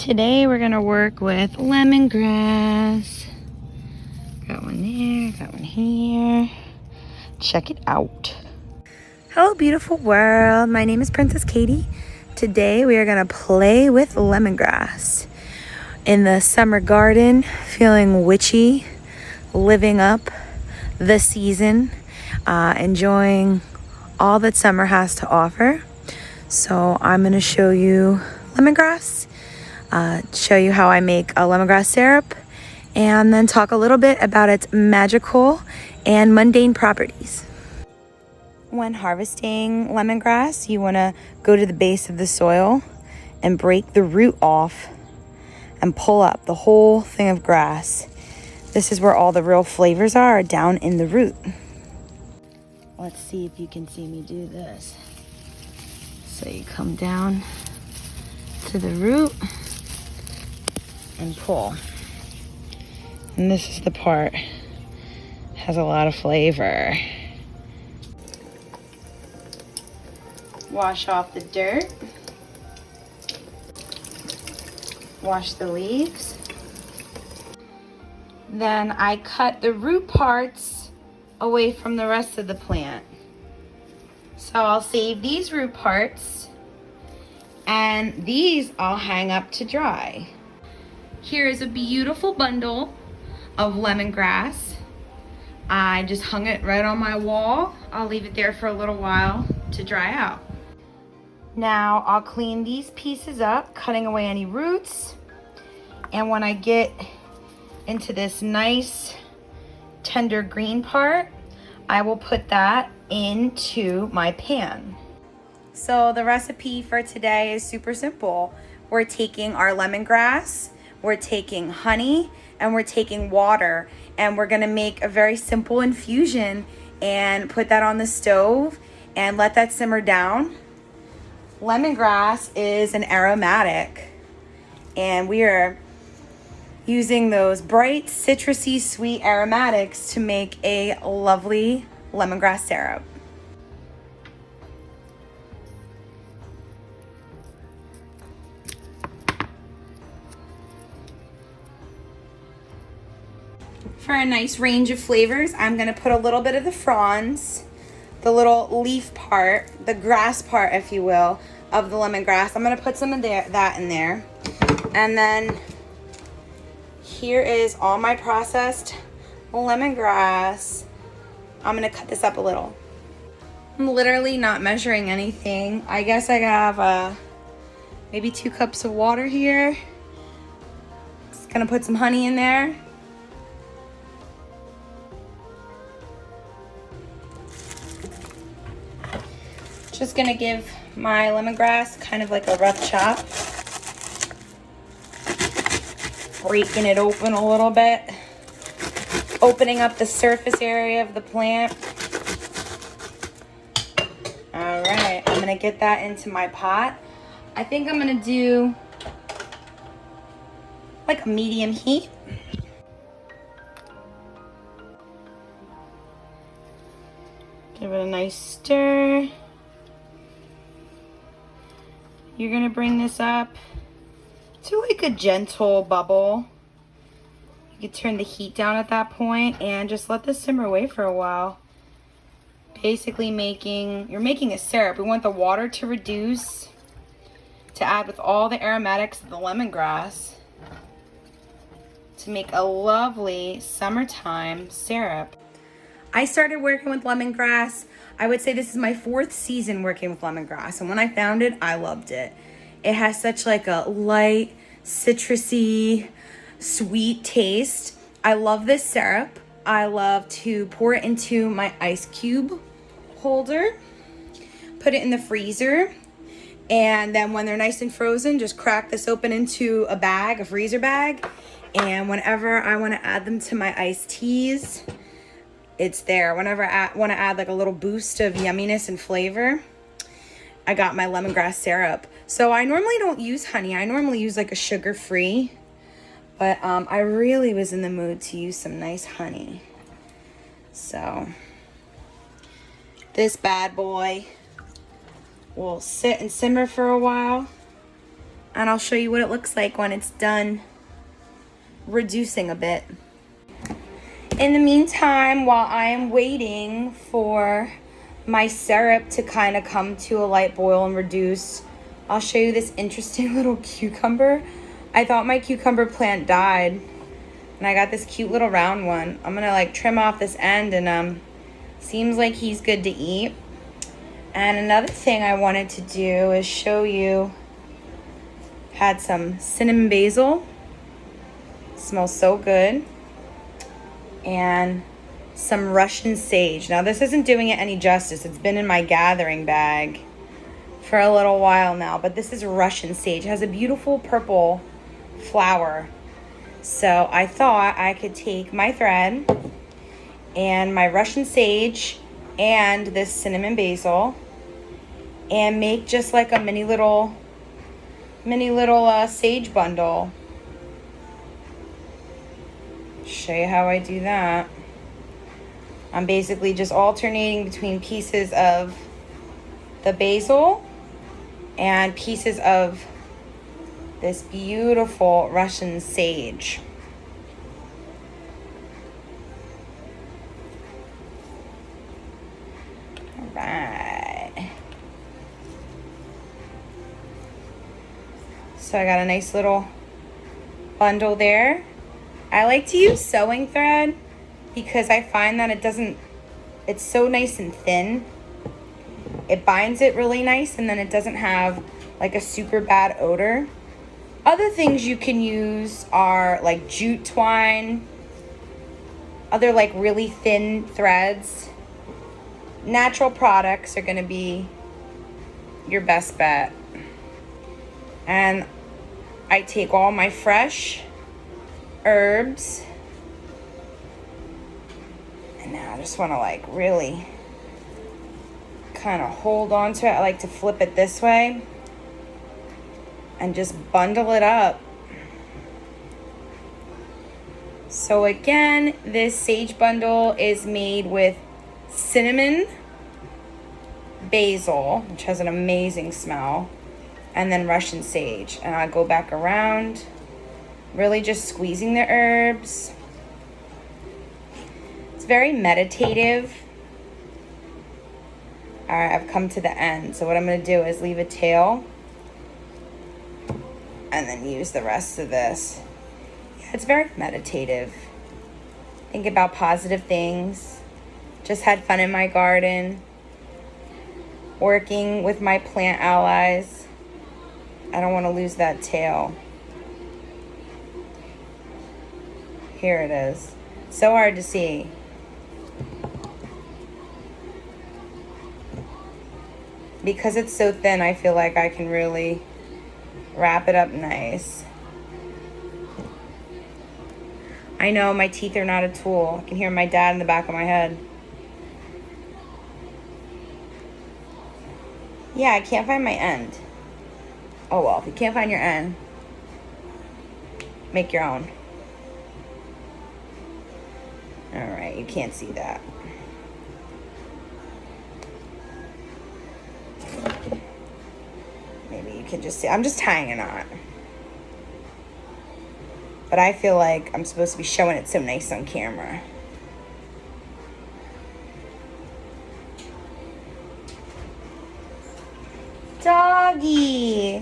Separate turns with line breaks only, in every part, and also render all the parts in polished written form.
Today we're gonna work with lemongrass. Got one there, got one here. Check it out. Hello, beautiful world. My name is Princess Katie. Today we are gonna play with lemongrass in the summer garden, feeling witchy, living up the season, enjoying all that summer has to offer. So I'm gonna show you lemongrass, show you how I make a lemongrass syrup, and then talk a little bit about its magical and mundane properties. When harvesting lemongrass, you want to go to the base of the soil and break the root off and pull up the whole thing of grass. This is where all the real flavors are, down in the root. Let's see if you can see me do this. So you come down to the root and pull. And this is the part has a lot of flavor. Wash off the dirt. Wash the leaves. Then I cut the root parts away from the rest of the plant. So I'll save these root parts, and these I'll hang up to dry. Here is a beautiful bundle of lemongrass. I just hung it right on my wall. I'll leave it there for a little while to dry out. Now I'll clean these pieces up, cutting away any roots. And when I get into this nice tender green part, I will put that into my pan. So the recipe for today is super simple. We're taking our lemongrass, we're taking honey, and we're taking water, and we're gonna make a very simple infusion and put that on the stove and let that simmer down. Lemongrass is an aromatic, and we are using those bright, citrusy, sweet aromatics to make a lovely lemongrass syrup. For a nice range of flavors, I'm gonna put a little bit of the fronds, the little leaf part, the grass part, if you will, of the lemongrass. I'm gonna put some of that in there. And then here is all my processed lemongrass. I'm gonna cut this up a little. I'm literally not measuring anything. I guess I have maybe 2 cups of water here. Just gonna put some honey in there. Just gonna give my lemongrass kind of like a rough chop. Breaking it open a little bit. Opening up the surface area of the plant. All right, I'm gonna get that into my pot. I think I'm gonna do like a medium heat. Give it a nice stir. You're gonna bring this up to like a gentle bubble. You can turn the heat down at that point and just let this simmer away for a while. Basically you're making a syrup. We want the water to reduce to add with all the aromatics of the lemongrass to make a lovely summertime syrup. I started working with lemongrass. I would say this is my 4th season working with lemongrass, and when I found it, I loved it. It has such like a light, citrusy, sweet taste. I love this syrup. I love to pour it into my ice cube holder, put it in the freezer, and then when they're nice and frozen, just crack this open into a bag, a freezer bag, and whenever I want to add them to my iced teas, it's there. Whenever I want to add like a little boost of yumminess and flavor, I got my lemongrass syrup. So I normally don't use honey. I normally use like a sugar-free, but I really was in the mood to use some nice honey. So this bad boy will sit and simmer for a while. And I'll show you what it looks like when it's done reducing a bit. In the meantime, while I am waiting for my syrup to kind of come to a light boil and reduce, I'll show you this interesting little cucumber. I thought my cucumber plant died, and I got this cute little round one. I'm gonna like trim off this end, and seems like he's good to eat. And another thing I wanted to do is show you, had some cinnamon basil, smells so good, and some Russian sage. Now this isn't doing it any justice. It's been in my gathering bag for a little while now, but this is Russian sage. It has a beautiful purple flower. So I thought I could take my thread and my Russian sage and this cinnamon basil and make just like a mini little sage bundle. Show you how I do that. I'm basically just alternating between pieces of the basil and pieces of this beautiful Russian sage. All right. So I got a nice little bundle there. I like to use sewing thread because I find that it's so nice and thin. It binds it really nice, and then it doesn't have like a super bad odor. Other things you can use are like jute twine, other like really thin threads. Natural products are gonna be your best bet. And I take all my fresh herbs, and now I just want to like really kind of hold on to it. I like to flip it this way and just bundle it up. So again, this sage bundle is made with cinnamon, basil, which has an amazing smell, and then Russian sage. And I'll go back around, really just squeezing the herbs. It's very meditative. All right, I've come to the end. So what I'm gonna do is leave a tail and then use the rest of this. Yeah, it's very meditative. Think about positive things. Just had fun in my garden, working with my plant allies. I don't want to lose that tail. Here it is. So hard to see. Because it's so thin, I feel like I can really wrap it up nice. I know my teeth are not a tool. I can hear my dad in the back of my head. Yeah, I can't find my end. Oh well, if you can't find your end, make your own. All right, you can't see that. Maybe you can just see. I'm just tying a knot. But I feel like I'm supposed to be showing it so nice on camera. Doggy!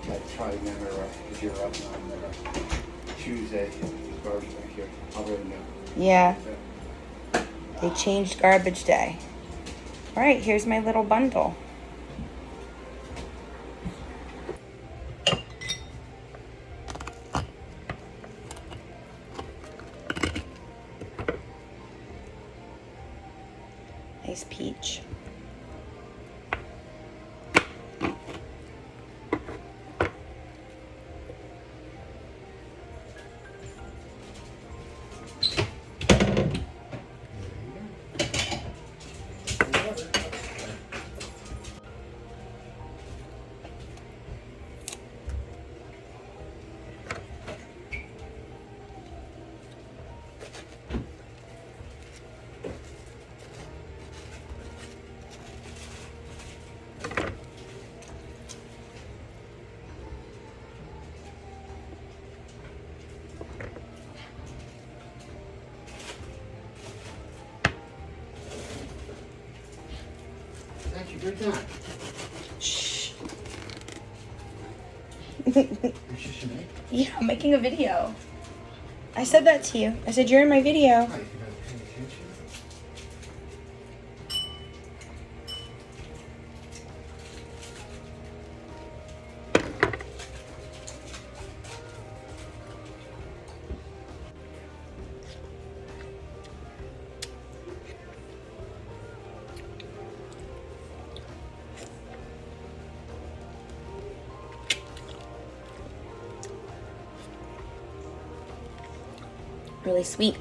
I try to remember if you're up on Tuesday, garbage back here. I'll let you know.
Yeah. They changed garbage day. All right, here's my little bundle. Nice peach.
Right there.
Shh.
You shushing me?
Yeah, I'm making a video. I said that to you. I said you're in my video.
Right, you gotta pay attention.
Really sweet.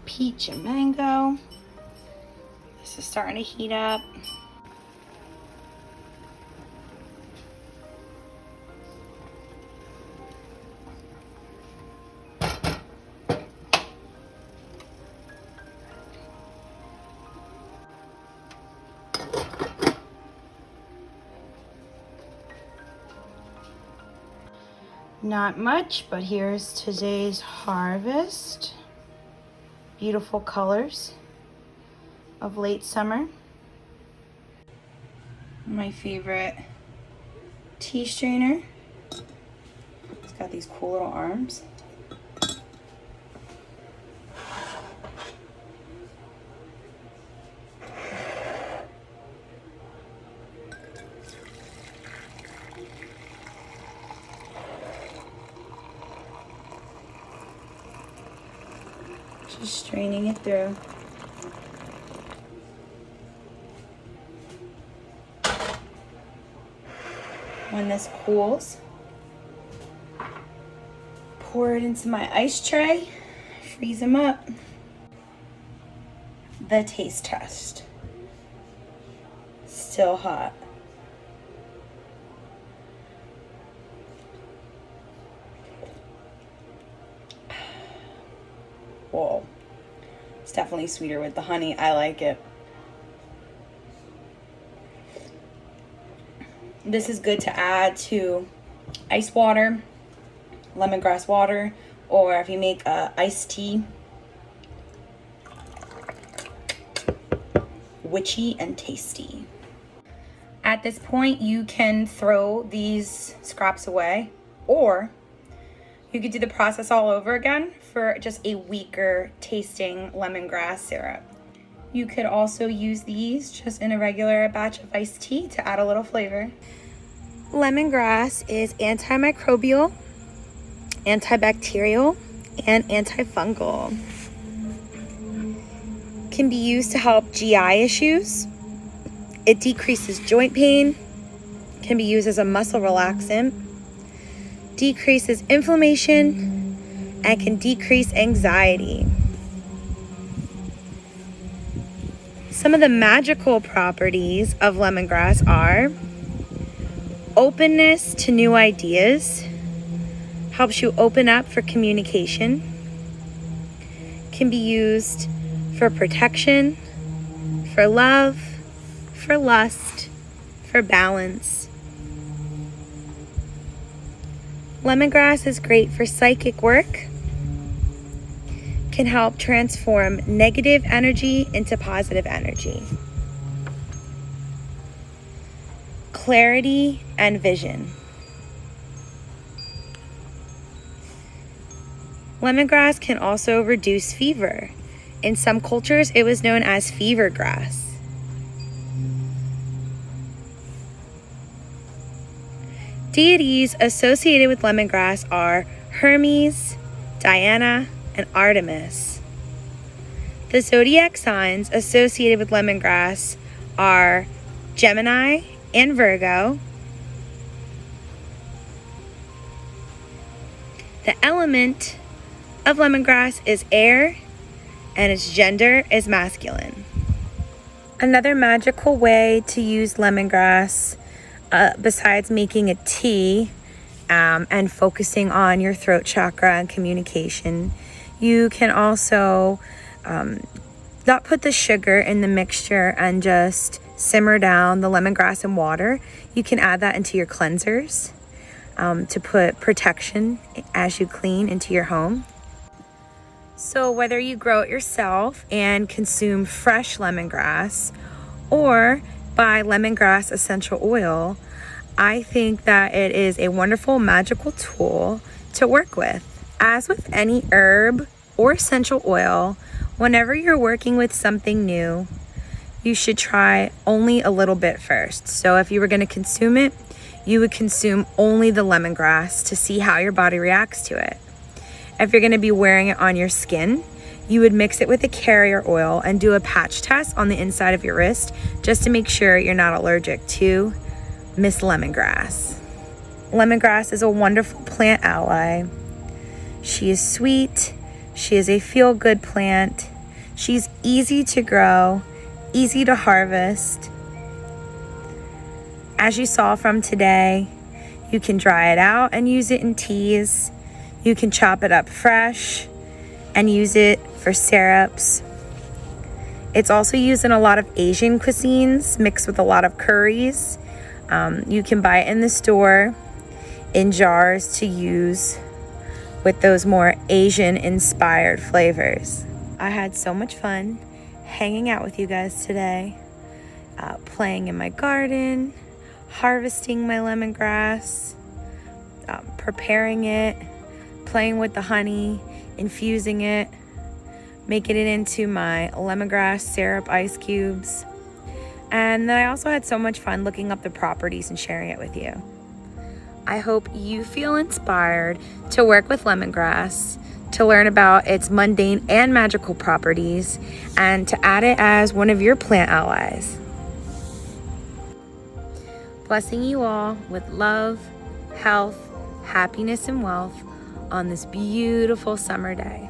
Peach and mango. This is starting to heat up. Not much, but here's today's harvest. Beautiful colors of late summer. My favorite tea strainer. It's got these cool little arms. Just straining it through. When this cools, pour it into my ice tray, freeze them up. The taste test. Still hot. Whoa. It's definitely sweeter with the honey. I like it. This is good to add to ice water, lemongrass water, or if you make iced tea. Witchy and tasty. At this point, you can throw these scraps away, or you could do the process all over again for just a weaker tasting lemongrass syrup. You could also use these just in a regular batch of iced tea to add a little flavor. Lemongrass is antimicrobial, antibacterial, and antifungal. Can be used to help GI issues. It decreases joint pain, can be used as a muscle relaxant, decreases inflammation, and can decrease anxiety. Some of the magical properties of lemongrass are openness to new ideas, helps you open up for communication, can be used for protection, for love, for lust, for balance. Lemongrass is great for psychic work, can help transform negative energy into positive energy. Clarity and vision. Lemongrass can also reduce fever. In some cultures, it was known as fever grass. Deities associated with lemongrass are Hermes, Diana, and Artemis. The zodiac signs associated with lemongrass are Gemini and Virgo. The element of lemongrass is air, and its gender is masculine. Another magical way to use lemongrass, besides making a tea and focusing on your throat chakra and communication, you can also not put the sugar in the mixture and just simmer down the lemongrass and water. You can add that into your cleansers to put protection as you clean into your home. So whether you grow it yourself and consume fresh lemongrass or buy lemongrass essential oil, I think that it is a wonderful magical tool to work with. As with any herb or essential oil, whenever you're working with something new, you should try only a little bit first. So if you were going to consume it, you would consume only the lemongrass to see how your body reacts to it. If you're going to be wearing it on your skin, you would mix it with a carrier oil and do a patch test on the inside of your wrist just to make sure you're not allergic to Miss Lemongrass. Lemongrass is a wonderful plant ally. She is sweet. She is a feel-good plant. She's easy to grow, easy to harvest. As you saw from today, you can dry it out and use it in teas. You can chop it up fresh and use it for syrups. It's also used in a lot of Asian cuisines, mixed with a lot of curries. You can buy it in the store in jars to use with those more Asian-inspired flavors. I had so much fun hanging out with you guys today, playing in my garden, harvesting my lemongrass, preparing it, playing with the honey, infusing it, making it into my lemongrass syrup ice cubes. And then I also had so much fun looking up the properties and sharing it with you. I hope you feel inspired to work with lemongrass, to learn about its mundane and magical properties, and to add it as one of your plant allies. Blessing you all with love, health, happiness, and wealth on this beautiful summer day.